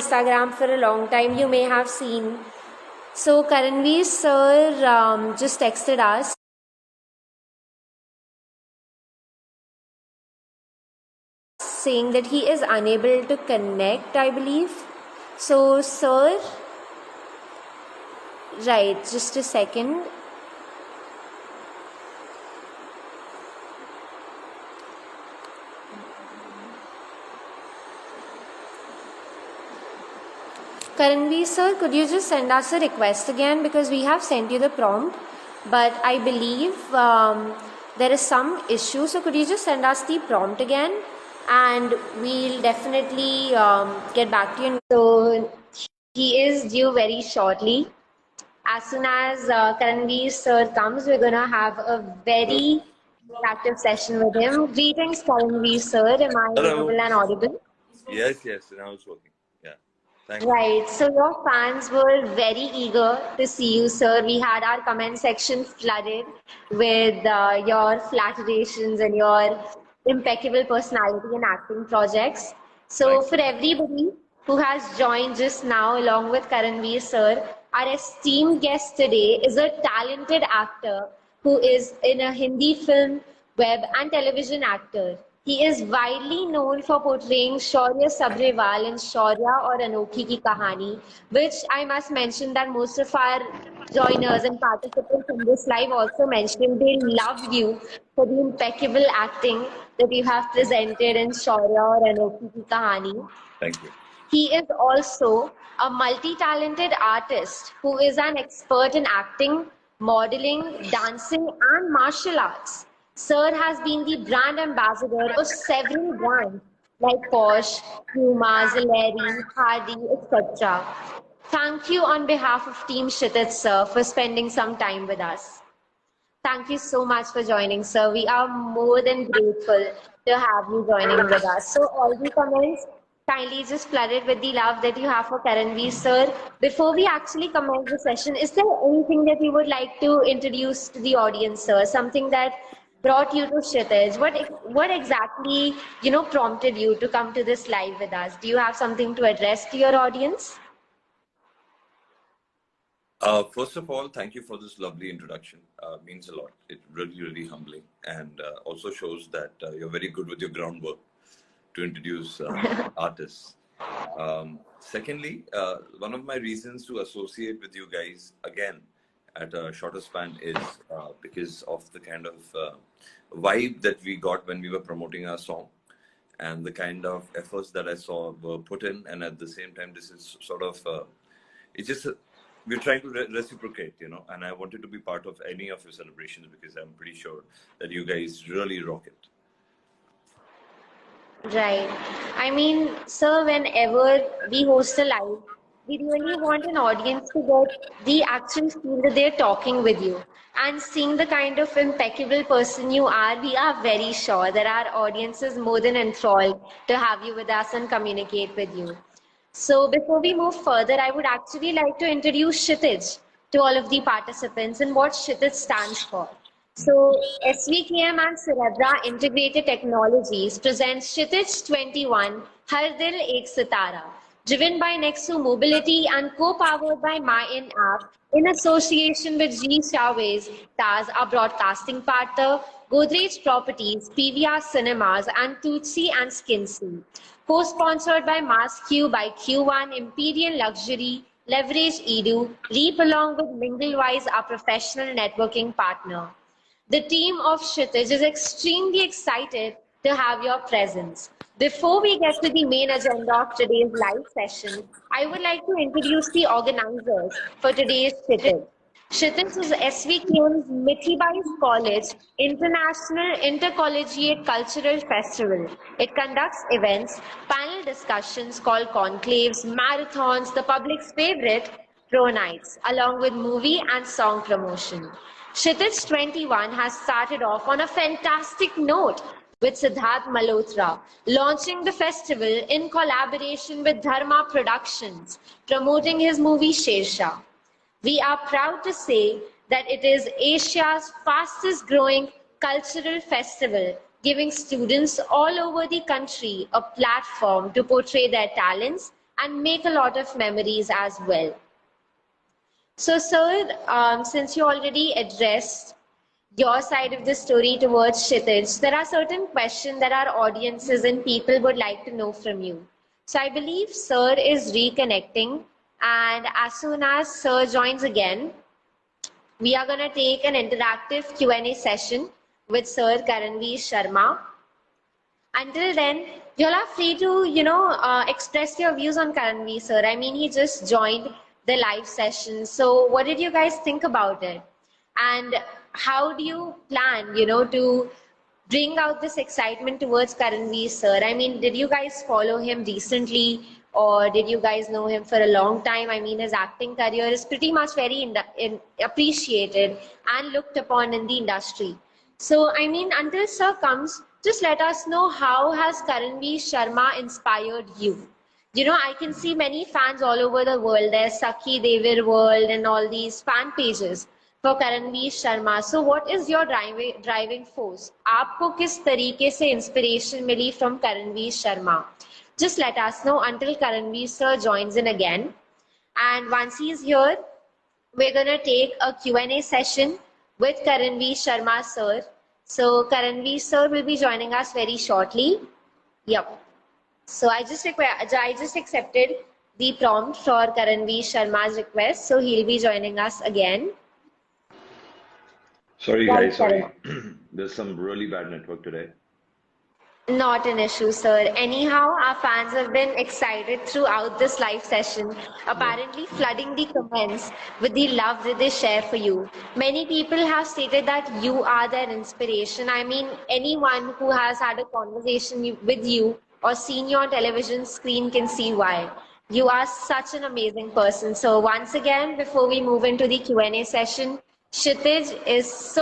Instagram for a long time, you may have seen. So Karanveer sir just texted us saying that he is unable to connect, I believe. So sir, right, just a second. Karanveer sir, could you just send us a request again, because we have sent you the prompt, but I believe there is some issue. So could you just send us the prompt again, and we'll definitely get back to you. So he is due very shortly. As soon as Karanveer sir comes, we're gonna have a very active session with him. Greetings, Karanveer sir. Am I Hello. audible and audible? Yes, now it's working. Yeah. Thanks. Right. So your fans were very eager to see you, sir. We had our comment section flooded with your flatterations and your impeccable personality and acting projects. So Thanks. for everybody who has joined just now, along with Karanveer sir, our esteemed guest today is a talented actor who is in a Hindi film, web and television actor. He is widely known for portraying Shaurya Sabhrewal in Shaurya or Anokhi Ki Kahani, which I must mention that most of our joiners and participants in this live also mentioned they love you for the impeccable acting that you have presented in Shaurya or Anokhi Ki Kahani. Thank you. He is also a multi-talented artist who is an expert in acting, modeling, dancing, and martial arts. Sir has been the brand ambassador of several brands like Porsche, Puma, Zeleri, Hardy, etc. Thank you on behalf of Team Kshitij, sir, for spending some time with us. Thank you so much for joining, sir. We are more than grateful to have you joining with us. So all the comments kindly just flooded with the love that you have for Karanveer, sir. Before we actually commence the session, is there anything that you would like to introduce to the audience, sir? Something that brought you to Kshitij? What exactly, prompted you to come to this live with us? Do you have something to address to your audience? First of all, thank you for this lovely introduction. Means a lot. It's really, really humbling, and also shows that you're very good with your groundwork to introduce artists. Secondly, one of my reasons to associate with you guys again at a shorter span is because of the kind of vibe that we got when we were promoting our song, and the kind of efforts that I saw were put in, and at the same time, this is sort of it's just we're trying to reciprocate, and I wanted to be part of any of your celebrations because I'm pretty sure that you guys really rock it. Right. I mean, sir, whenever we host a live, we really want an audience to get the actual feel that they're talking with you. And seeing the kind of impeccable person you are, we are very sure that our audience is more than enthralled to have you with us and communicate with you. So before we move further, I would actually like to introduce Kshitij to all of the participants and what Kshitij stands for. So SVKM and Cerebra Integrated Technologies presents Kshitij 21 Har Dil Ek Sitara, driven by Nexu Mobility and co-powered by MyIn app in association with G Shawways, Taz, our broadcasting partner, Godrej Properties, PVR Cinemas, and Tutsi and Skinsey. Co-sponsored by MassQ by Q1, Imperial Luxury, Leverage Edu, Reap along with Minglewise, our professional networking partner. The team of Kshitij is extremely excited to have your presence. Before we get to the main agenda of today's live session, I would like to introduce the organizers for today's Kshitij. Kshitij is SVKM's Mithibai College International Intercollegiate Cultural Festival. It conducts events, panel discussions called conclaves, marathons, the public's favorite, pro nights, along with movie and song promotion. Kshitij 21 has started off on a fantastic note with Siddharth Malhotra, launching the festival in collaboration with Dharma Productions, promoting his movie Shersha. We are proud to say that it is Asia's fastest growing cultural festival, giving students all over the country a platform to portray their talents and make a lot of memories as well. So, sir, since you already addressed your side of the story towards Kshitij, there are certain questions that our audiences and people would like to know from you. So I believe sir is reconnecting, and as soon as sir joins again, we are going to take an interactive Q&A session with Sir Karanveer Sharma. Until then, you all are free to, express your views on Karanveer, sir. I mean, he just joined the live session. So what did you guys think about it? And how do you plan, to bring out this excitement towards Karanveer, sir? I mean, did you guys follow him recently, or did you guys know him for a long time? I mean, his acting career is pretty much very appreciated and looked upon in the industry. So, I mean, until sir comes, just let us know, how has Karanveer Sharma inspired you? I can see many fans all over the world. There's Sakhi Devir World and all these fan pages for Karanveer Sharma. So what is your driving force? आपको किस तरीके से inspiration milli from Karanveer Sharma? Just let us know until Karanveer sir joins in again. And once he's here, we're going to take a Q&A session with Karanveer Sharma sir. So Karanveer sir will be joining us very shortly. Yep. So I just accepted the prompt for Karanveer Sharma's request. So he'll be joining us again. Sorry guys, sorry. There's some really bad network today. Not an issue, sir. Anyhow, our fans have been excited throughout this live session, apparently flooding the comments with the love that they share for you. Many people have stated that you are their inspiration. I mean, anyone who has had a conversation with you or seen you on television screen can see why. You are such an amazing person. So once again, before we move into the Q&A session, Kshitij is so